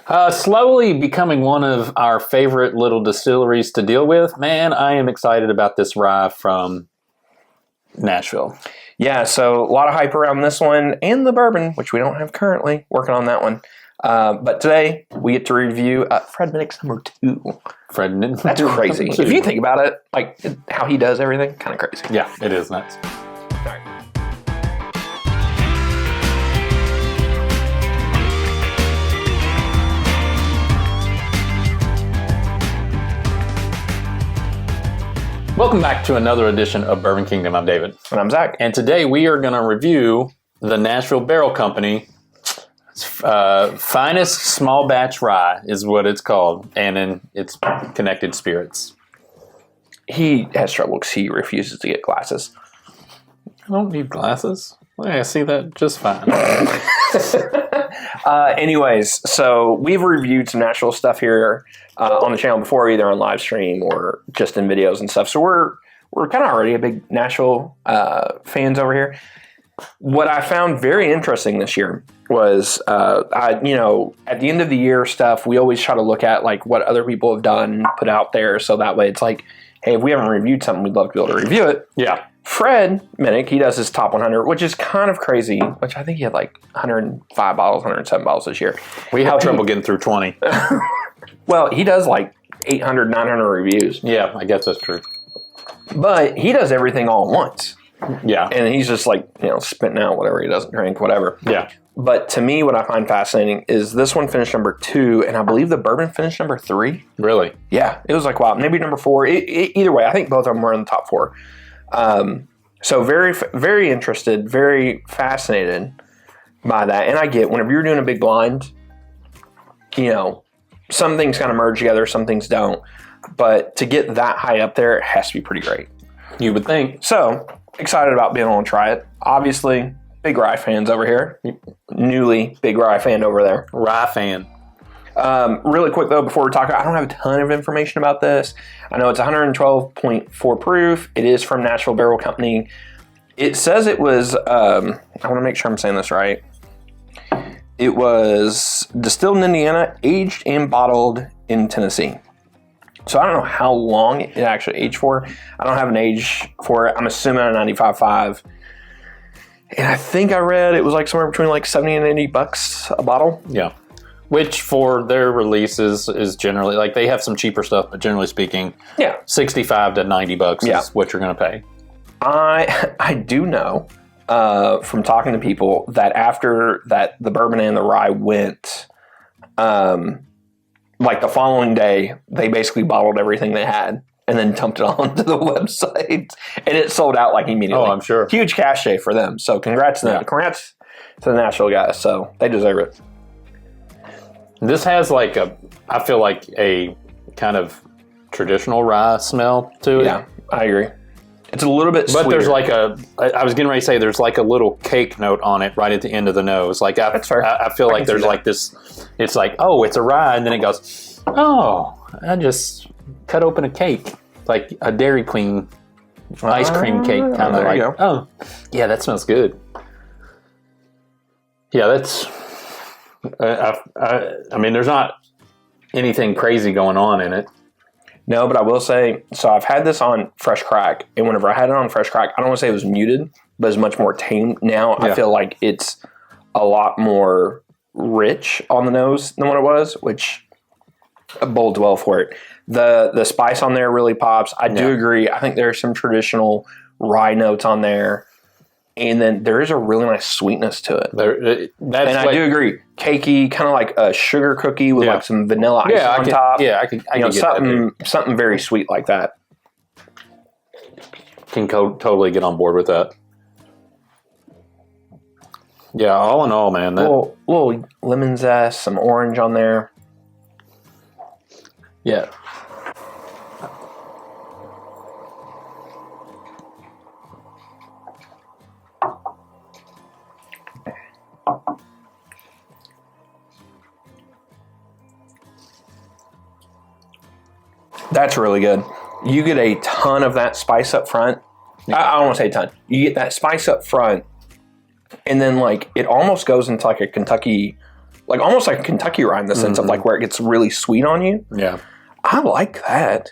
Slowly becoming one of our favorite little distilleries to deal with. Man, I am excited about this rye from Nashville. Yeah, so a lot of hype around this one and the bourbon, which we don't have currently. Working on that one. But today, we get to review Fred Minnick's number 2. Fred Minnick. That's crazy. If you think about it, like how he does everything, kind of crazy. Yeah, it is nuts. All right. Welcome back to another edition of Bourbon Kingdom. I'm David. And I'm Zach. And today we are going to review the Nashville Barrel Company finest small batch rye is what it's called, and then its connected spirits. He has trouble because he refuses to get glasses. I don't need glasses. I see that just fine. Anyways, so we've reviewed some Nashville stuff here on the channel before, either on live stream or just in videos and stuff. So we're kind of already a big Nashville fans over here. What I found very interesting this year was, at the end of the year stuff, we always try to look at like what other people have done, put out there, so that way it's like, hey, if we haven't reviewed something, we'd love to be able to review it. Yeah. Fred Minnick, he does his top 100, which is kind of crazy, which I think he had like 105 bottles, 107 bottles this year. We have trouble getting through 20. Well, he does like 800, 900 reviews. Yeah, I guess that's true. But he does everything all at once. Yeah. And he's just like, spitting out whatever he doesn't drink, whatever. Yeah. But to me, what I find fascinating is this one finished number 2, and I believe the bourbon finished number 3. Really? Yeah. It was like, wow, maybe number 4. Either way, I think both of them were in the top 4. So very, very interested, very fascinated by that. And I get, whenever you're doing a big blind, some things kind of merge together, some things don't. But to get that high up there, it has to be pretty great. You would think. So, excited about being able to try it. Obviously, big rye fans over here. Newly big rye fan over there. Rye fan. Really quick, though, before we talk, I don't have a ton of information about this. I know it's 112.4 proof. It is from Nashville Barrel Company. It says it was, I want to make sure I'm saying this right. It was distilled in Indiana, aged and bottled in Tennessee. So I don't know how long it actually aged for. I don't have an age for it. I'm assuming a 95.5. And I think I read it was like somewhere between like $70 and $80 a bottle. Yeah. Which for their releases is generally, like they have some cheaper stuff, but generally speaking, yeah, $65 to $90 is what you're going to pay. I do know from talking to people that after that the bourbon and the rye went, like the following day, they basically bottled everything they had and then dumped it onto the website, and it sold out like immediately. Oh, I'm sure. Huge cash day for them. So congrats to them. Yeah. Congrats to the Nashville guys. So they deserve it. This has like I feel like a kind of traditional rye smell to it. Yeah, I agree. It's a little bit sweeter. But there's like I was getting ready to say, there's like a little cake note on it right at the end of the nose. Like That's fair. I feel like there's like this, it's like, oh, it's a rye. And then it goes, oh, I just cut open a cake. Like a Dairy Queen ice cream cake. Kind of like, oh, yeah, that smells good. Yeah, that's, I mean, there's not anything crazy going on in it. No, but I will say, so I've had this on Fresh Crack, and whenever I had it on Fresh Crack, I don't want to say it was muted, but it's much more tame. Now I feel like it's a lot more rich on the nose than what it was, which bodes well for it. The spice on there really pops. I do agree. I think there's some traditional rye notes on there. And then there is a really nice sweetness to it. I do agree. Cakey, kind of like a sugar cookie with like some vanilla ice on top. Yeah, I can get something very sweet like that. Can totally get on board with that. Yeah, all in all, man. Little lemon zest, some orange on there. Yeah. That's really good. You get a ton of that spice up front. I don't want to say a ton. You get that spice up front, and then like it almost goes into like a Kentucky like almost like a Kentucky rye in the sense of like where it gets really sweet on you. Yeah. I like that.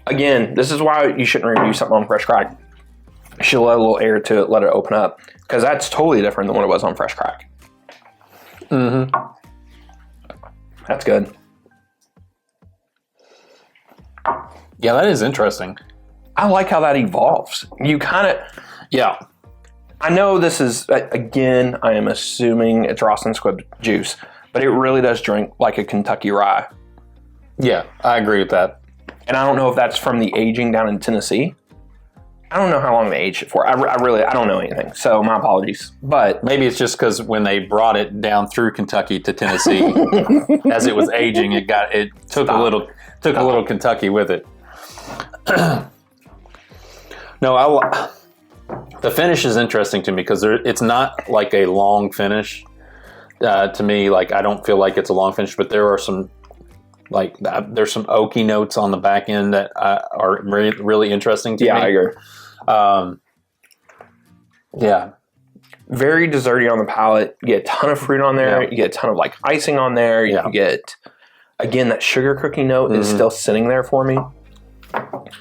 Again, this is why you shouldn't review something on Fresh Crack. You should let a little air to it, let it open up, because that's totally different than what it was on Fresh Crack. That's good. Yeah, that is interesting. I like how that evolves. You kind of... Yeah. I know this is, again, I am assuming it's Ross and Squibb juice, but it really does drink like a Kentucky rye. Yeah, I agree with that. And I don't know if that's from the aging down in Tennessee. I don't know how long they aged it for. I don't know anything, so my apologies. But maybe it's just because when they brought it down through Kentucky to Tennessee, as it was aging, it took a little Kentucky with it. No, the finish is interesting to me because it's not like a long finish. To me, like I don't feel like it's a long finish, but there are some there's some oaky notes on the back end that are really, really interesting to me. Yeah, I agree. Yeah. Very desserty on the palate. You get a ton of fruit on there. Yeah. You get a ton of like icing on there. You get, again, that sugar cookie note is still sitting there for me.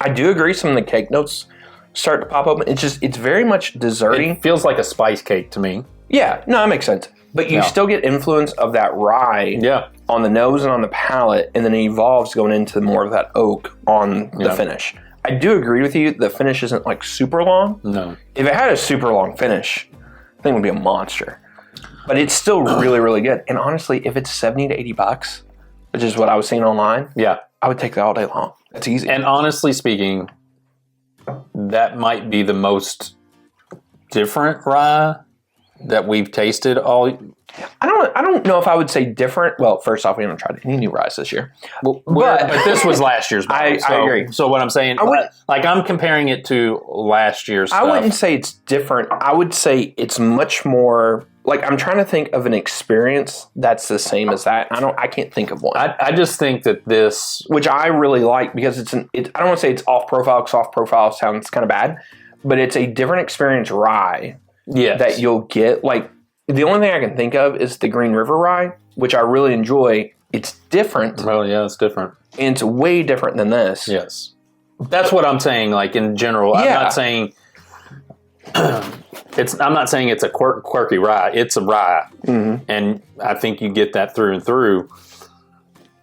I do agree some of the cake notes start to pop open. It's very much desserty. It feels like a spice cake to me. Yeah, no, that makes sense. But you still get influence of that rye on the nose and on the palate, and then it evolves going into more of that oak on the finish. I do agree with you. The finish isn't like super long. No. If it had a super long finish, I think it would be a monster. But it's still really, really good. And honestly, if it's $70 to $80, which is what I was seeing online, I would take that all day long. That's easy. And honestly speaking, that might be the most different rye that we've tasted all. I don't know if I would say different. Well, first off, we haven't tried any new ryes this year. But this was last year's bottle. I agree. So what I'm saying, I'm comparing it to last year's stuff. I wouldn't say it's different. I would say it's much more, like I'm trying to think of an experience that's the same as that. I can't think of one. I just think that this, which I really like because I don't want to say it's off profile because off profile sounds kind of bad, but it's a different experience rye that you'll get. Like, the only thing I can think of is the Green River Rye, which I really enjoy. It's different. Oh, yeah, it's different. And it's way different than this. Yes. That's what I'm saying, like, in general. I'm not saying... I'm not saying it's a quirky rye. It's a rye. And I think you get that through and through.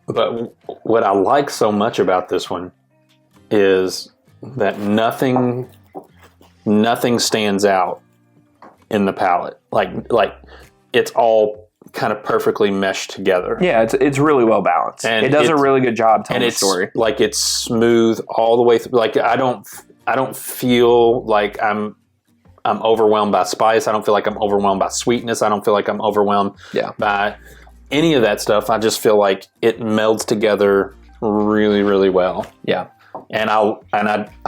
But what I like so much about this one is that nothing stands out in the palate. Like it's all kind of perfectly meshed together. Yeah, it's really well balanced. And it does a really good job telling the story. Like it's smooth all the way through. Like I don't feel like I'm overwhelmed by spice. I don't feel like I'm overwhelmed by sweetness. I don't feel like I'm overwhelmed by any of that stuff. I just feel like it melds together really, really well. Yeah. And I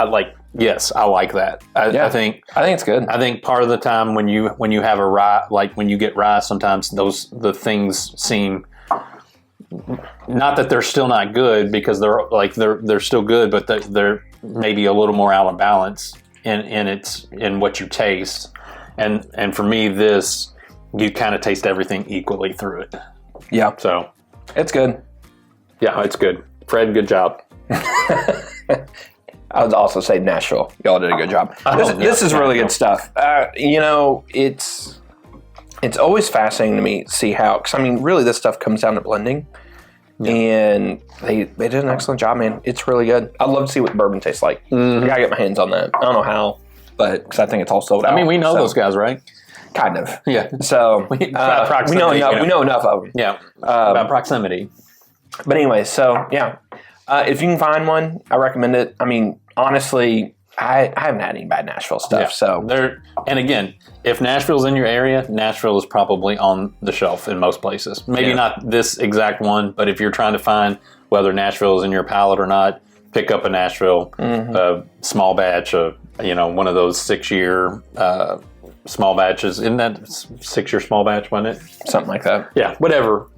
like, yes, I like that. I think it's good. I think part of the time when you have a rye, like when you get rye, sometimes the things seem, not that they're still not good, because they're still good, but they're maybe a little more out of balance in what you taste. And for me, this, you kind of taste everything equally through it. Yeah. So it's good. Yeah, it's good. Fred, good job. I would also say Nashville. Y'all did a good job. This is really good stuff. It's always fascinating to me to see how, because I mean, really this stuff comes down to blending. Yeah. And they did an excellent job, man. It's really good. I'd love to see what bourbon tastes like. I gotta get my hands on that. I don't know how, but because I think it's all sold out. I mean, we know those guys, right? Kind of. Yeah. So we know enough of them. Yeah. About proximity. But anyway, so yeah. If you can find one, I recommend it. I mean, honestly, I haven't had any bad Nashville stuff. Yeah. So and again, if Nashville's in your area, Nashville is probably on the shelf in most places. Maybe not this exact one, but if you're trying to find whether Nashville is in your palate or not, pick up a Nashville small batch of, one of those 6-year small batches. Isn't that 6-year small batch, wasn't it? Something like that. Yeah, whatever.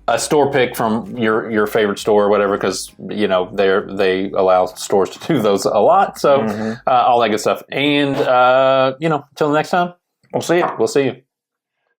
A store pick from your favorite store or whatever, because they allow stores to do those a lot. So all that good stuff. And till the next time, we'll see you.